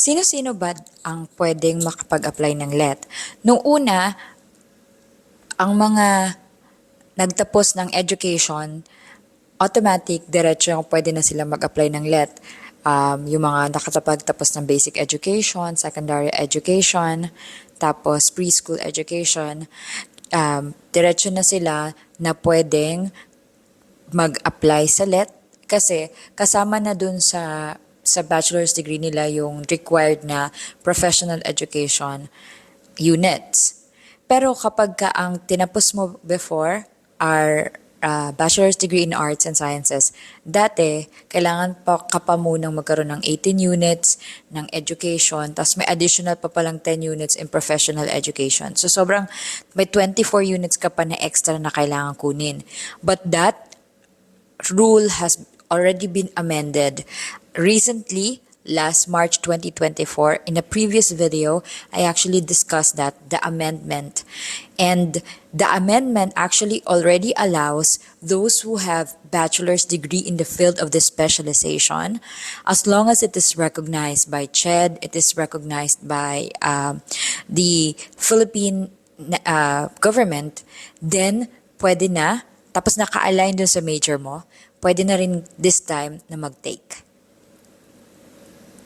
Sino-sino ba ang pwedeng makapag-apply ng LET? Nung una, ang mga nagtapos ng education, automatic, diretso yung pwede na sila mag-apply ng LET. Yung mga nakatapagtapos ng basic education, secondary education, tapos preschool education, diretso na sila na pwedeng mag-apply sa LET kasi kasama na dun sa bachelor's degree nila yung required na professional education units. Pero kapag ka ang tinapos mo before are bachelor's degree in arts and sciences, dati kailangan ka pa munang magkaroon ng 18 units ng education, tapos may additional pa palang 10 units in professional education. So sobrang may 24 units ka pa na extra na kailangan kunin. But that rule has already been amended recently. Last March 2024, in a previous video, I actually discussed the amendment. And the amendment actually already allows those who have bachelor's degree in the field of the specialization, as long as it is recognized by CHED, it is recognized by the Philippine government, then pwede na, tapos naka-align dun sa major mo, pwede na rin this time na mag-take.